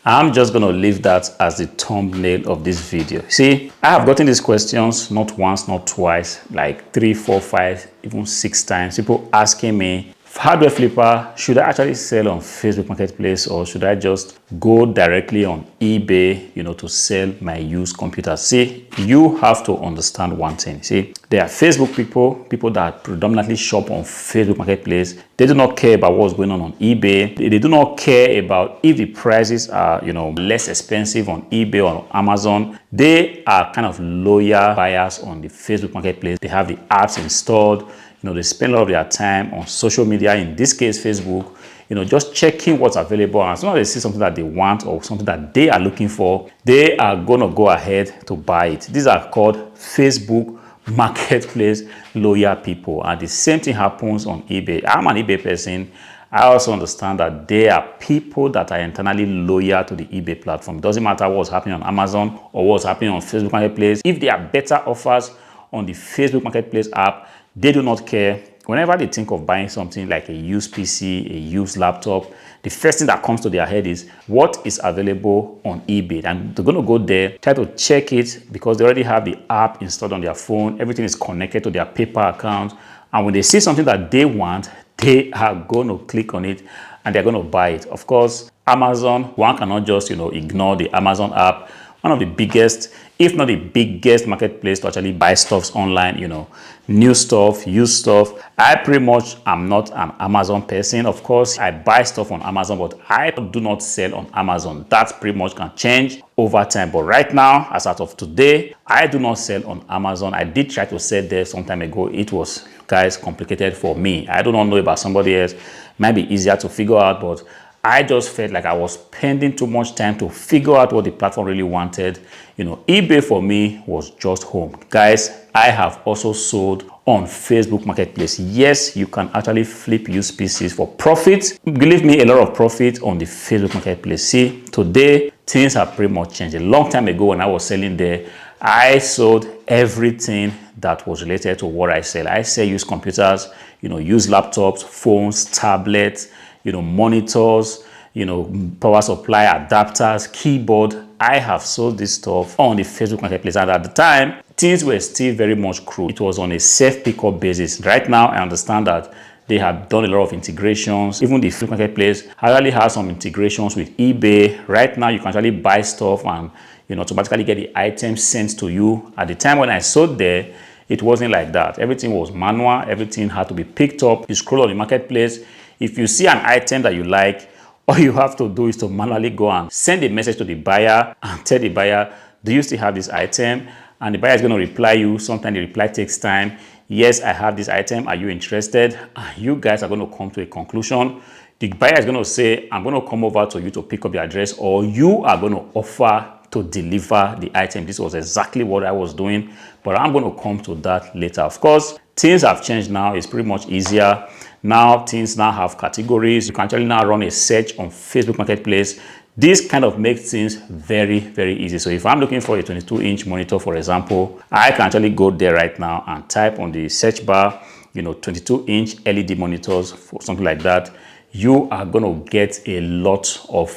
I'm just going to leave that as the thumbnail of this video. See, I have gotten these questions not once, not twice, like 3, 4, 5, even 6 times. People asking me, Hardwareflipper, should I actually sell on Facebook Marketplace, or should I just go directly on eBay, to sell my used computers? See, you have to understand one thing. See, there are Facebook people that predominantly shop on Facebook Marketplace. They do not care about what's going on eBay. They do not care about if the prices are, less expensive on eBay or Amazon. They are kind of loyal buyers on the Facebook Marketplace. They have the apps installed. They spend a lot of their time on social media, in this case, Facebook, just checking what's available. And as soon as they see something that they want or something that they are looking for, they are going to go ahead to buy it. These are called Facebook Marketplace loyal people. And the same thing happens on eBay. I'm an eBay person. I also understand that there are people that are internally loyal to the eBay platform. It doesn't matter what's happening on Amazon or what's happening on Facebook Marketplace. If there are better offers on the Facebook Marketplace app, they do not care. Whenever they think of buying something like a used PC, a used laptop, the first thing that comes to their head is what is available on eBay. And they're going to go there, try to check it, because they already have the app installed on their phone. Everything is connected to their PayPal account. And when they see something that they want, they are going to click on it and they're going to buy it. Of course, Amazon, one cannot just, ignore the Amazon app. One of the biggest, if not the biggest marketplace to actually buy stuffs online, new stuff, used stuff. I pretty much am not an Amazon person. Of course, I buy stuff on Amazon, but I do not sell on Amazon. That pretty much can change over time. But right now, as out of today, I do not sell on Amazon. I did try to sell there some time ago. It was, guys, complicated for me. I do not know about somebody else. It might be easier to figure out, but I just felt like I was spending too much time to figure out what the platform really wanted. eBay for me was just home. Guys, I have also sold on Facebook Marketplace. Yes, you can actually flip used PCs for profit. Believe me, a lot of profit on the Facebook Marketplace. See, today, things have pretty much changed. A long time ago when I was selling there, I sold everything that was related to what I sell. I sell used computers, used laptops, phones, tablets, monitors, power supply, adapters, keyboard. I have sold this stuff on the Facebook Marketplace. And at the time, things were still very much crude. It was on a self-pickup basis. Right now, I understand that they have done a lot of integrations. Even the Facebook Marketplace actually has some integrations with eBay. Right now, you can actually buy stuff and, automatically get the items sent to you. At the time when I sold there, it wasn't like that. Everything was manual. Everything had to be picked up. You scroll on the marketplace. If you see an item that you like, all you have to do is to manually go and send a message to the buyer and tell the buyer, do you still have this item? And the buyer is going to reply you. Sometimes the reply takes time. Yes, I have this item. Are you interested? And you guys are going to come to a conclusion. The buyer is going to say, I'm going to come over to you to pick up the address, or you are going to offer to deliver the item. This was exactly what I was doing, but I'm going to come to that later. Of course, things have changed now. It's pretty much easier. Now, things now have categories. You can actually now run a search on Facebook Marketplace. This kind of makes things very, very easy. So if I'm looking for a 22-inch monitor, for example, I can actually go there right now and type on the search bar, 22-inch LED monitors, for something like that. You are going to get a lot of,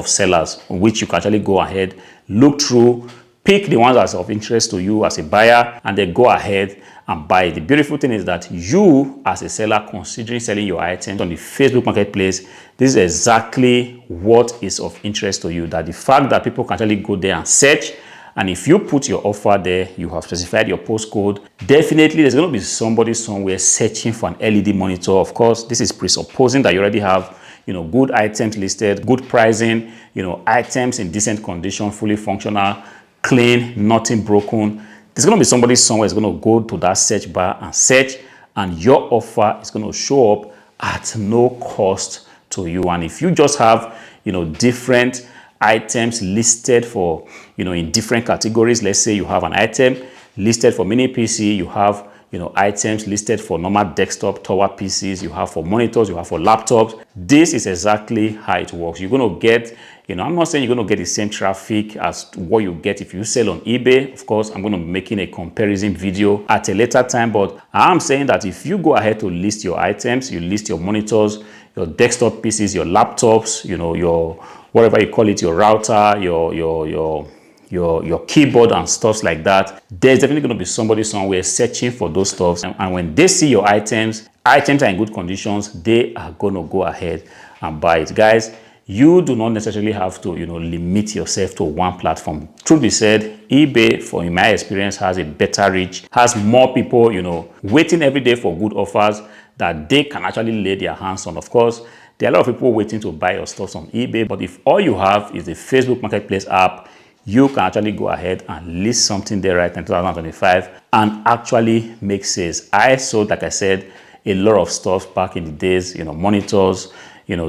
sellers, which you can actually go ahead, look through, pick the ones that's of interest to you as a buyer, and then go ahead and buy it. The beautiful thing is that you, as a seller, considering selling your items on the Facebook Marketplace, this is exactly what is of interest to you. That the fact that people can actually go there and search, and if you put your offer there, you have specified your postcode, definitely there's going to be somebody somewhere searching for an LED monitor. Of course, this is presupposing that you already have, good items listed, good pricing, items in decent condition, fully functional, clean, nothing broken. There's going to be somebody somewhere is going to go to that search bar and search, and your offer is going to show up at no cost to you. And if you just have, different items listed for, in different categories, let's say you have an item listed for mini PC, you have, items listed for normal desktop tower PCs, you have for monitors, you have for laptops. This is exactly how it works. You're going to get, I'm not saying you're going to get the same traffic as what you get if you sell on eBay. Of course, I'm going to be making a comparison video at a later time, but I'm saying that if you go ahead to list your items, you list your monitors, your desktop PCs, your laptops, whatever you call it, your router, your keyboard and stuff like that, there's definitely going to be somebody somewhere searching for those stuff. And when they see your items are in good conditions, they are going to go ahead and buy it. Guys, you do not necessarily have to, limit yourself to one platform. Truth be said, eBay, in my experience, has a better reach, has more people, waiting every day for good offers that they can actually lay their hands on. Of course, there are a lot of people waiting to buy your stuff on eBay, but if all you have is the Facebook Marketplace app, you can actually go ahead and list something there right in 2025 and actually make sales. I sold, like I said, a lot of stuff back in the days, monitors,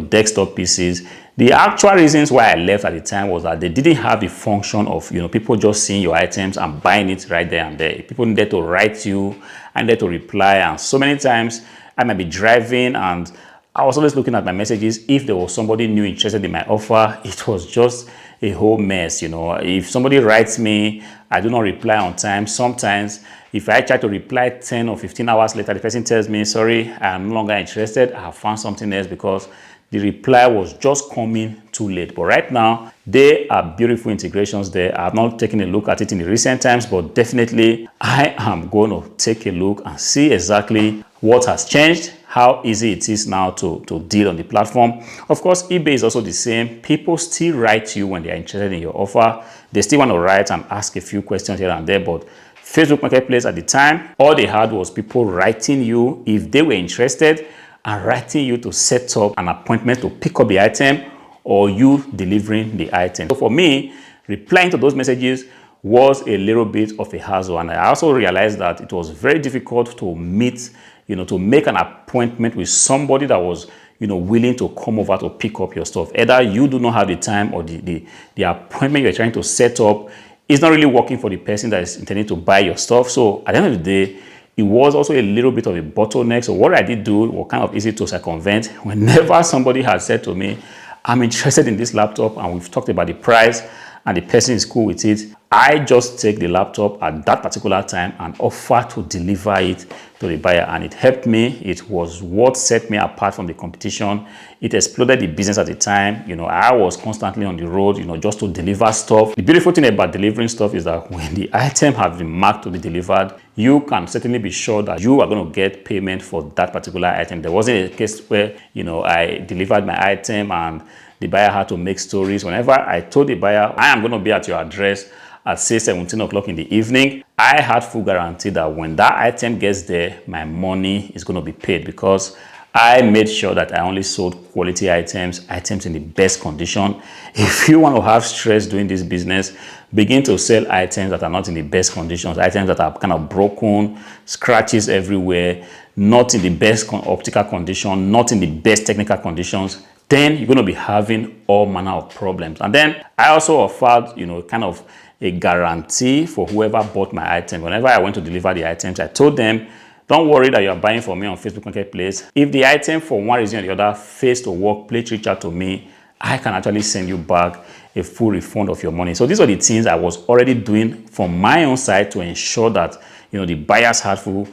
desktop PCs. The actual reasons why I left at the time was that they didn't have the function of, people just seeing your items and buying it right there and there. People needed to write you and needed to reply. And so many times I might be driving and I was always looking at my messages. If there was somebody new interested in my offer, it was just a whole mess. If somebody writes me, I do not reply on time. Sometimes if I try to reply 10 or 15 hours later, the person tells me, sorry, I am no longer interested, I have found something else, because the reply was just coming too late. But right now, there are beautiful integrations there. I have not taken a look at it in the recent times, but definitely I am going to take a look and see exactly what has changed, how easy it is now to deal on the platform. Of course, eBay is also the same. People still write you when they are interested in your offer. They still want to write and ask a few questions here and there, but Facebook Marketplace at the time, all they had was people writing you if they were interested and writing you to set up an appointment to pick up the item or you delivering the item. So for me, replying to those messages was a little bit of a hassle, and I also realized that it was very difficult to meet, to make an appointment with somebody that was, willing to come over to pick up your stuff. Either you do not have the time, or the appointment you're trying to set up is not really working for the person that is intending to buy your stuff. So at the end of the day, it was also a little bit of a bottleneck. So what I did do was kind of easy to circumvent. Whenever somebody had said to me, I'm interested in this laptop, and we've talked about the price and the person is cool with it, I just take the laptop at that particular time and offer to deliver it to the buyer. And it helped me. It was what set me apart from the competition. It exploded the business at the time. I was constantly on the road, just to deliver stuff. The beautiful thing about delivering stuff is that when the item has been marked to be delivered, you can certainly be sure that you are going to get payment for that particular item. There wasn't a case where, I delivered my item and the buyer had to make stories. Whenever I told the buyer, I am going to be at your address at say 17 o'clock in the evening, I had full guarantee that when that item gets there, my money is going to be paid, because I made sure that I only sold quality items in the best condition. If you want to have stress doing this business, begin to sell items that are not in the best conditions, items that are kind of broken, scratches everywhere, not in the best optical condition, not in the best technical conditions. Then you're going to be having all manner of problems. And then I also offered, kind of a guarantee for whoever bought my item. Whenever I went to deliver the items, I told them, don't worry that you are buying from me on Facebook Marketplace. If the item for one reason or the other fails to work, please reach out to me. I can actually send you back a full refund of your money. So these are the things I was already doing from my own side to ensure that, the buyers had full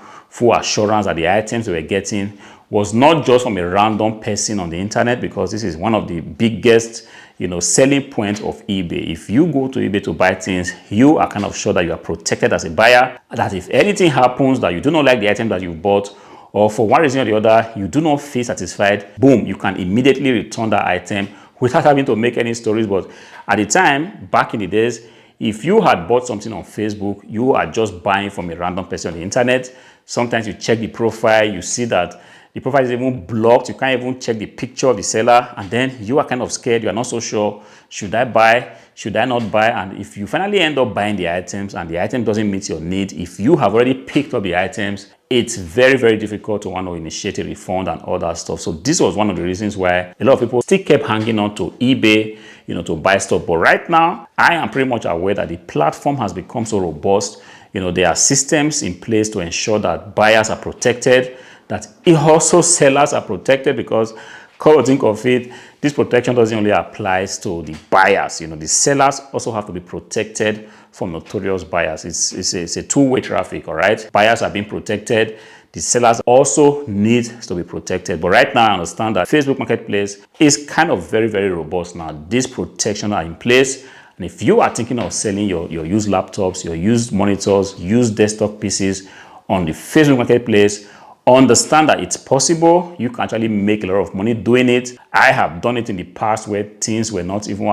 assurance that the items they were getting was not just from a random person on the internet, because this is one of the biggest, selling points of eBay. If you go to eBay to buy things, you are kind of sure that you are protected as a buyer, that if anything happens that you do not like the item that you bought, or for one reason or the other, you do not feel satisfied, boom, you can immediately return that item without having to make any stories. But at the time, back in the days, if you had bought something on Facebook, you are just buying from a random person on the internet. Sometimes you check the profile, you see that the profile is even blocked. You can't even check the picture of the seller. And then you are kind of scared. You are not so sure. Should I buy? Should I not buy? And if you finally end up buying the items and the item doesn't meet your need, if you have already picked up the items, it's very, very difficult to want to initiate a refund and all that stuff. So this was one of the reasons why a lot of people still kept hanging on to eBay, to buy stuff. But right now, I am pretty much aware that the platform has become so robust. There are systems in place to ensure that buyers are protected, that also sellers are protected, because Come to think of it, this protection doesn't only apply to the buyers. You know, the sellers also have to be protected from notorious buyers. It's a two-way traffic, all right? Buyers are being protected. The sellers also need to be protected. But right now, I understand that Facebook Marketplace is kind of very, very robust now. These protections are in place. And if you are thinking of selling your used laptops, your used monitors, used desktop PCs on the Facebook Marketplace, understand that it's possible. You can actually make a lot of money doing it. I have done it in the past where things were not even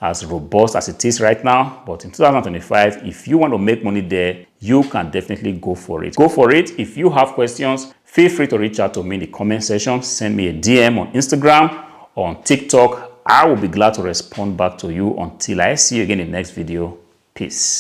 as robust as it is right now. But in 2025, if you want to make money there, you can definitely go for it. Go for it. If you have questions, feel free to reach out to me in the comment section. Send me a DM on Instagram or on TikTok. I will be glad to respond back to you. Until I see you again in the next video. Peace.